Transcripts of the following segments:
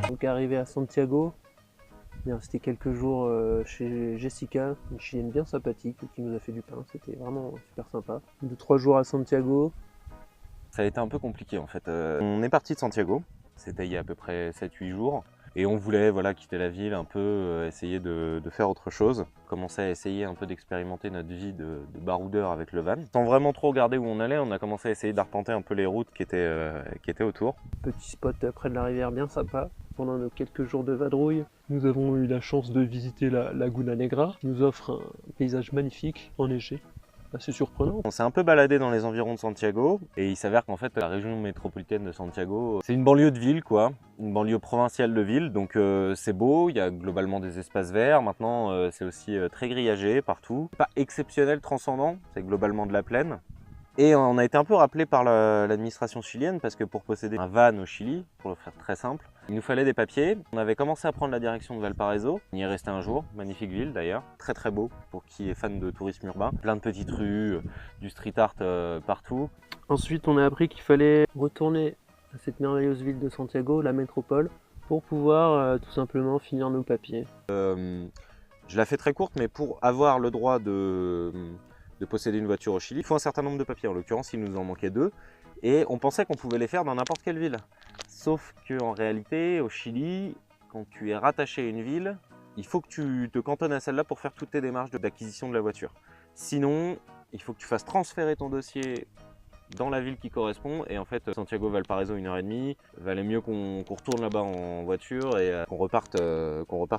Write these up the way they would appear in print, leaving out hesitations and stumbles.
Donc arrivé à Santiago, on est resté quelques jours chez Jessica, une Chilienne bien sympathique qui nous a fait du pain, c'était vraiment super sympa. 2-3 jours à Santiago. Ça a été un peu compliqué en fait. On est parti de Santiago, c'était il y a à peu près 7-8 jours. Et on voulait quitter la ville un peu, essayer de faire autre chose. Commencer à essayer un peu d'expérimenter notre vie de baroudeur avec le van. Sans vraiment trop regarder où on allait, on a commencé à essayer d'arpenter un peu les routes qui étaient autour. Petit spot près de la rivière bien sympa. Pendant nos quelques jours de vadrouille, nous avons eu la chance de visiter la Laguna Negra, qui nous offre un paysage magnifique, enneigé. Assez surprenant. On s'est un peu baladé dans les environs de Santiago et il s'avère qu'en fait la région métropolitaine de Santiago, c'est une banlieue de ville quoi, une banlieue provinciale de ville, donc c'est beau, il y a globalement des espaces verts, maintenant c'est aussi très grillagé partout. Pas exceptionnel, transcendant, c'est globalement de la plaine. Et on a été un peu rappelé par l'administration chilienne parce que pour posséder un van au Chili, pour le faire très simple, il nous fallait des papiers. On avait commencé à prendre la direction de Valparaiso. On y est resté un jour, magnifique ville d'ailleurs, très très beau pour qui est fan de tourisme urbain. Plein de petites rues, du street art partout. Ensuite, on a appris qu'il fallait retourner à cette merveilleuse ville de Santiago, la métropole, pour pouvoir tout simplement finir nos papiers. Je la fais très courte, mais pour avoir le droit de posséder une voiture au Chili, il faut un certain nombre de papiers. En l'occurrence, il nous en manquait 2. Et on pensait qu'on pouvait les faire dans n'importe quelle ville. Sauf qu'en réalité, au Chili, quand tu es rattaché à une ville, il faut que tu te cantonnes à celle-là pour faire toutes tes démarches d'acquisition de la voiture. Sinon, il faut que tu fasses transférer ton dossier dans la ville qui correspond. Et en fait, Santiago-Valparaiso, 1h30, valait mieux qu'on retourne là-bas en voiture et qu'on reparte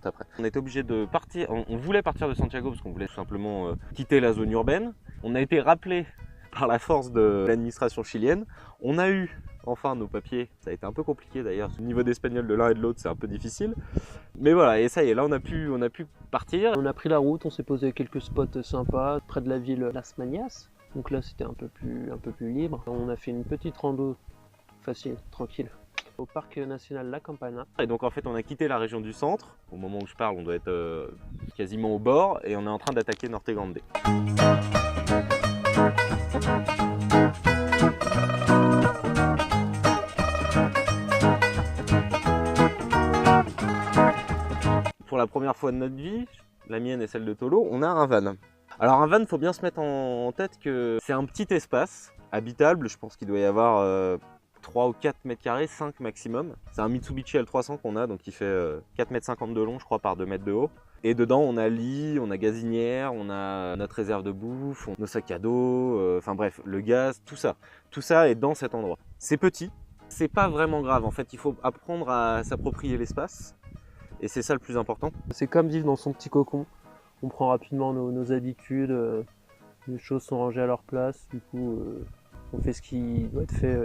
après. On était obligé de partir, on voulait partir de Santiago parce qu'on voulait tout simplement quitter la zone urbaine. On a été rappelé par la force de l'administration chilienne. On a eu enfin nos papiers, ça a été un peu compliqué d'ailleurs, au niveau d'espagnol de l'un et de l'autre c'est un peu difficile. Mais voilà, et ça y est, là on a pu partir. On a pris la route, on s'est posé quelques spots sympas près de la ville Las Mañas. Donc là c'était un peu plus libre. On a fait une petite rando facile, tranquille, au parc national La Campana. Et donc en fait on a quitté la région du centre. Au moment où je parle on doit être quasiment au bord et on est en train d'attaquer Norte Grande. Pour la première fois de notre vie, la mienne et celle de Tolo, on a un van. Alors un van, il faut bien se mettre en tête que c'est un petit espace habitable, je pense qu'il doit y avoir 3 ou 4 mètres carrés, 5 maximum. C'est un Mitsubishi L300 qu'on a, donc il fait 4,50 m de long, je crois, par 2 mètres de haut. Et dedans, on a lit, on a gazinière, on a notre réserve de bouffe, nos sacs à dos, enfin bref, le gaz, tout ça. Tout ça est dans cet endroit. C'est petit, c'est pas vraiment grave. En fait, il faut apprendre à s'approprier l'espace. Et c'est ça le plus important. C'est comme vivre dans son petit cocon. On prend rapidement nos habitudes, les choses sont rangées à leur place, du coup on fait ce qui doit être fait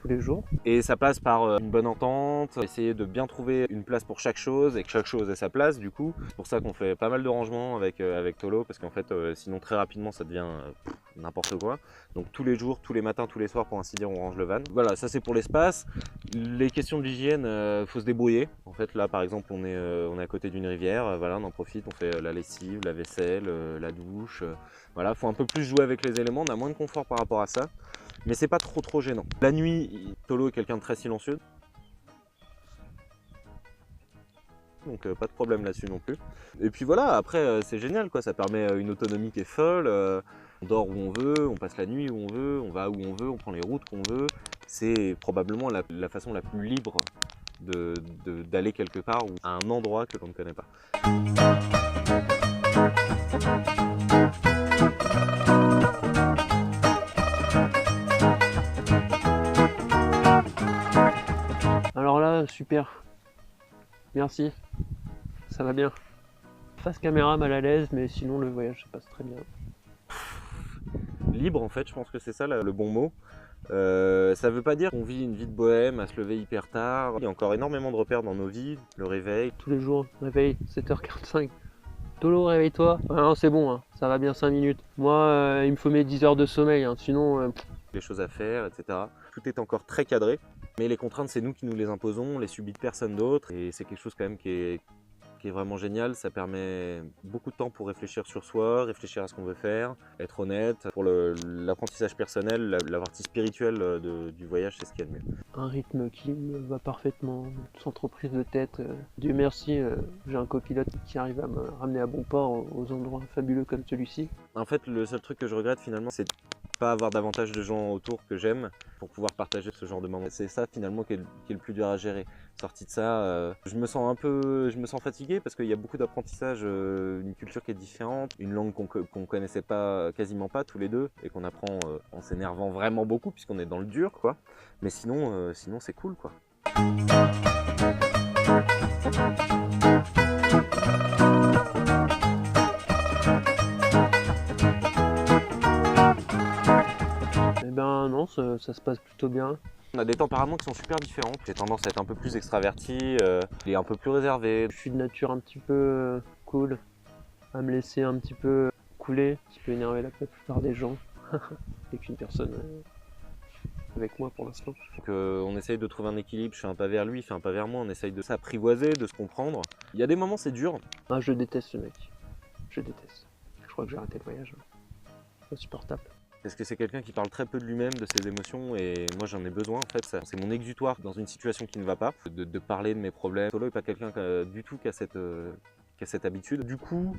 tous les jours. Et ça passe par une bonne entente, essayer de bien trouver une place pour chaque chose et que chaque chose ait sa place du coup. C'est pour ça qu'on fait pas mal de rangements avec Tolo parce qu'en fait sinon très rapidement ça devient n'importe quoi. Donc tous les jours, tous les matins, tous les soirs pour ainsi dire on range le van. Voilà, ça c'est pour l'espace. Les questions de l'hygiène, faut se débrouiller. En fait là par exemple on est à côté d'une rivière, voilà, on en profite, on fait la lessive, la vaisselle, la douche. Voilà, faut un peu plus jouer avec les éléments, on a moins de confort par rapport à ça. Mais c'est pas trop gênant. La nuit, Tolo est quelqu'un de très silencieux. Donc pas de problème là-dessus non plus. Et puis voilà, après c'est génial quoi, ça permet une autonomie qui est folle. On dort où on veut, on passe la nuit où on veut, on va où on veut, on prend les routes qu'on veut. C'est probablement la façon la plus libre d'aller quelque part ou à un endroit que l'on ne connaît pas. Alors là, super. Merci. Ça va bien. Face caméra mal à l'aise, mais sinon le voyage se passe très bien. Libre en fait, je pense que c'est ça le bon mot. Ça veut pas dire qu'on vit une vie de bohème, à se lever hyper tard. Il y a encore énormément de repères dans nos vies, le réveil. Tous les jours, réveil, 7h45. Tolo, réveille-toi. Ah non, c'est bon, hein, ça va bien 5 minutes. Moi, il me faut mes 10 heures de sommeil, hein, sinon... Les choses à faire, etc. Tout est encore très cadré, mais les contraintes, c'est nous qui nous les imposons, on les subit de personne d'autre, et c'est quelque chose quand même qui est vraiment génial. Ça permet beaucoup de temps pour réfléchir sur soi, réfléchir à ce qu'on veut faire, être honnête. Pour l'apprentissage personnel, la partie spirituelle du voyage, c'est ce qu'il y a de mieux. Un rythme qui me va parfaitement, sans trop prise de tête. Dieu merci, j'ai un copilote qui arrive à me ramener à bon port aux endroits fabuleux comme celui-ci. En fait, le seul truc que je regrette finalement, c'est pas avoir davantage de gens autour que j'aime pour pouvoir partager ce genre de moments. C'est ça finalement qui est le plus dur à gérer. Sorti de ça, je me sens fatigué parce qu'il y a beaucoup d'apprentissage, une culture qui est différente, une langue qu'on connaissait pas, quasiment pas tous les deux, et qu'on apprend en s'énervant vraiment beaucoup puisqu'on est dans le dur, quoi. Mais sinon c'est cool, quoi. Eh ben non, ça se passe plutôt bien. On a des tempéraments qui sont super différents. J'ai tendance à être un peu plus extraverti, et un peu plus réservé. Je suis de nature un petit peu cool, à me laisser un petit peu couler, qui peut énerver la plupart des gens. Et qu'une personne avec moi pour l'instant. Donc on essaye de trouver un équilibre, je fais un pas vers lui, il fait un pas vers moi, on essaye de s'apprivoiser, de se comprendre. Il y a des moments c'est dur. Ah, je déteste ce mec, je déteste. Je crois que j'ai arrêté le voyage, insupportable. Parce que c'est quelqu'un qui parle très peu de lui-même, de ses émotions, et moi j'en ai besoin en fait. C'est mon exutoire dans une situation qui ne va pas, de parler de mes problèmes. Tolo n'est pas quelqu'un du tout qui a cette habitude. Du coup,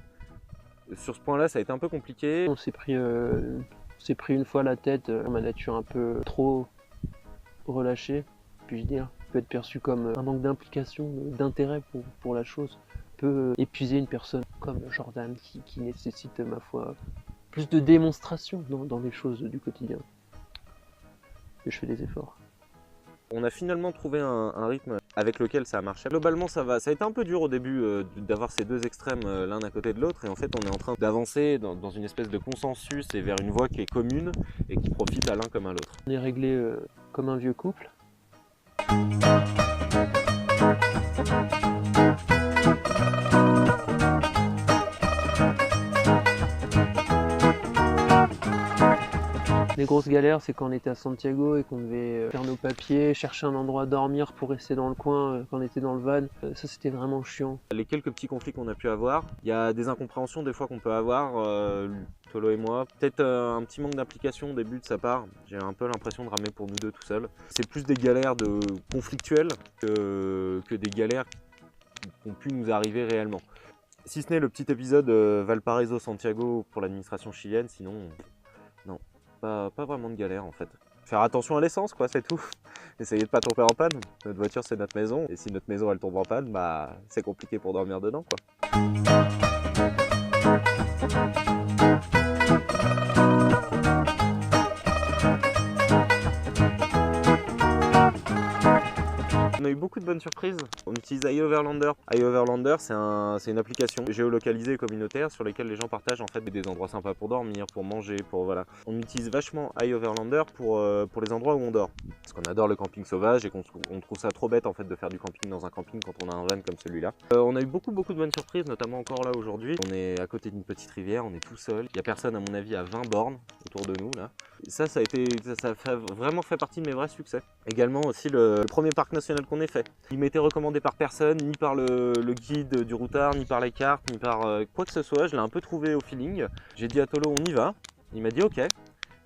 sur ce point-là, ça a été un peu compliqué. On s'est pris une fois la tête, ma nature un peu trop relâchée, puis-je dire, peut être perçu comme un manque d'implication, d'intérêt pour la chose, peut épuiser une personne comme Jordan qui nécessite, ma foi, plus de démonstration dans les choses du quotidien. Et je fais des efforts. On a finalement trouvé un rythme avec lequel ça a marché. Globalement ça va, ça a été un peu dur au début d'avoir ces deux extrêmes l'un à côté de l'autre, et en fait on est en train d'avancer dans une espèce de consensus et vers une voie qui est commune et qui profite à l'un comme à l'autre. On est réglé comme un vieux couple. Les grosses galères, c'est quand on était à Santiago et qu'on devait faire nos papiers, chercher un endroit à dormir pour rester dans le coin quand on était dans le van. Ça, c'était vraiment chiant. Les quelques petits conflits qu'on a pu avoir, il y a des incompréhensions des fois qu'on peut avoir, Tolo et moi. Peut-être un petit manque d'implication au début de sa part. J'ai un peu l'impression de ramer pour nous deux tout seuls. C'est plus des galères conflictuelles que des galères qui ont pu nous arriver réellement. Si ce n'est le petit épisode Valparaiso-Santiago pour l'administration chilienne, sinon, non. Pas vraiment de galère en fait. Faire attention à l'essence quoi, c'est tout. Essayer de pas tomber en panne. Notre voiture c'est notre maison, et si notre maison elle tombe en panne, bah c'est compliqué pour dormir dedans quoi. On a eu beaucoup de bonnes surprises. On utilise iOverlander. iOverlander, c'est une application géolocalisée et communautaire sur laquelle les gens partagent en fait des endroits sympas pour dormir, pour manger, pour voilà. On utilise vachement iOverlander pour les endroits où on dort. Parce qu'on adore le camping sauvage et qu'on trouve ça trop bête en fait de faire du camping dans un camping quand on a un van comme celui-là. On a eu beaucoup de bonnes surprises, notamment encore là aujourd'hui. On est à côté d'une petite rivière, on est tout seul. Il n'y a personne à mon avis à 20 bornes autour de nous là. Ça a vraiment fait partie de mes vrais succès. Également aussi le premier parc national qu'on ait fait. Il m'était recommandé par personne, ni par le guide du routard, ni par les cartes, ni par quoi que ce soit. Je l'ai un peu trouvé au feeling. J'ai dit à Tolo on y va. Il m'a dit ok.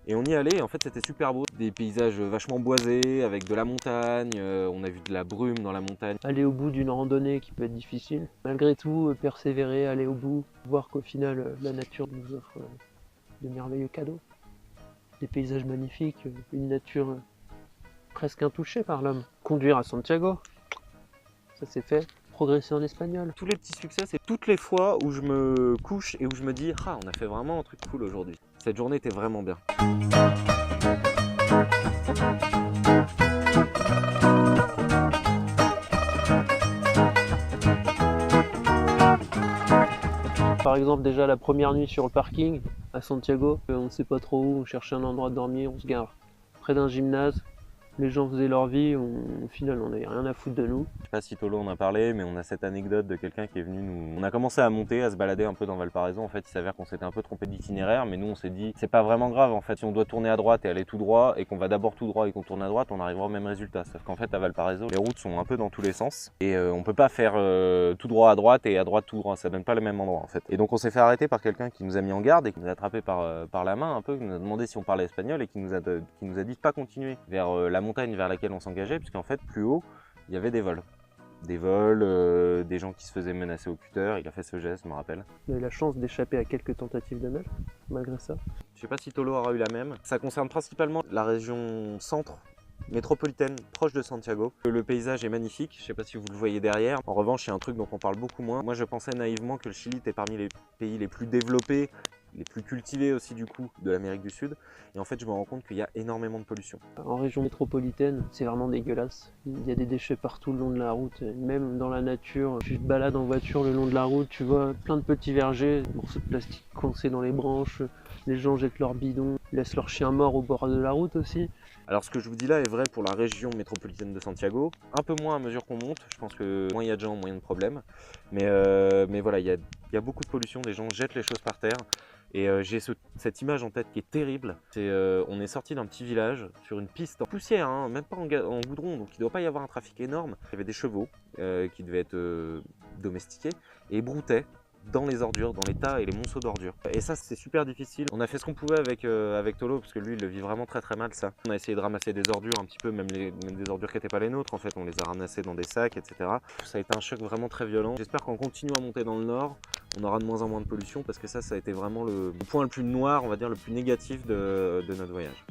Et on y allait, et en fait c'était super beau. Des paysages vachement boisés, avec de la montagne, on a vu de la brume dans la montagne. Aller au bout d'une randonnée qui peut être difficile. Malgré tout, persévérer, aller au bout, voir qu'au final la nature nous offre de merveilleux cadeaux. Des paysages magnifiques, une nature presque intouchée par l'homme. Conduire à Santiago, ça c'est fait. Progresser en espagnol. Tous les petits succès, c'est toutes les fois où je me couche et où je me dis « Ah, on a fait vraiment un truc cool aujourd'hui. Cette journée était vraiment bien. » Par exemple, déjà la première nuit sur le parking à Santiago, on ne sait pas trop où, on cherche un endroit de dormir, on se gare près d'un gymnase Les gens faisaient leur vie, au final on n'avait rien à foutre de nous. Je sais pas si Tolo en a parlé, mais on a cette anecdote de quelqu'un qui est venu nous... On a commencé à monter, à se balader un peu dans Valparaiso. En fait, il s'avère qu'on s'était un peu trompé d'itinéraire, mais nous on s'est dit, c'est pas vraiment grave en fait. Si on doit tourner à droite et aller tout droit, et qu'on va d'abord tout droit et qu'on tourne à droite, on arrivera au même résultat. Sauf qu'en fait, à Valparaiso, les routes sont un peu dans tous les sens, et on peut pas faire tout droit à droite et à droite tout droit. Ça donne pas le même endroit en fait. Et donc on s'est fait arrêter par quelqu'un qui nous a mis en garde et qui nous a attrapé par la main un peu, qui nous a demandé si on parlait espagnol et qui nous a dit de pas continuer vers la montagne vers laquelle on s'engageait, puisqu'en fait plus haut il y avait des vols. Des gens qui se faisaient menacer au cutter. Il a fait ce geste, je me rappelle. On a eu la chance d'échapper à quelques tentatives de meurtre, malgré ça. Je sais pas si Tolo aura eu la même. Ça concerne principalement la région centre métropolitaine proche de Santiago. Le paysage est magnifique, je sais pas si vous le voyez derrière. En revanche, il y a un truc dont on parle beaucoup moins. Moi je pensais naïvement que le Chili était parmi les pays les plus développés, les plus cultivés aussi du coup de l'Amérique du Sud. Et en fait je me rends compte qu'il y a énormément de pollution. En région métropolitaine, c'est vraiment dégueulasse. Il y a des déchets partout le long de la route, même dans la nature. Tu te balades en voiture le long de la route, tu vois plein de petits vergers, des morceaux de plastique coincés dans les branches, les gens jettent leurs bidons, laissent leurs chiens morts au bord de la route aussi. Alors ce que je vous dis là est vrai pour la région métropolitaine de Santiago, un peu moins à mesure qu'on monte, je pense que moins il y a de gens, moins il y a de problèmes. Mais voilà, il y a beaucoup de pollution, des gens jettent les choses par terre. Et j'ai cette image en tête qui est terrible. On est sorti d'un petit village sur une piste en poussière, hein, même pas en goudron, donc il ne doit pas y avoir un trafic énorme. Il y avait des chevaux qui devaient être domestiqués et broutaient dans les ordures, dans les tas et les monceaux d'ordures. Et ça c'est super difficile. On a fait ce qu'on pouvait avec Tolo, parce que lui il le vit vraiment très très mal ça. On a essayé de ramasser des ordures un petit peu, même des ordures qui n'étaient pas les nôtres en fait, on les a ramassées dans des sacs, etc. Ça a été un choc vraiment très violent. J'espère qu'en continuant à monter dans le nord, on aura de moins en moins de pollution, parce que ça a été vraiment le point le plus noir, on va dire le plus négatif de notre voyage.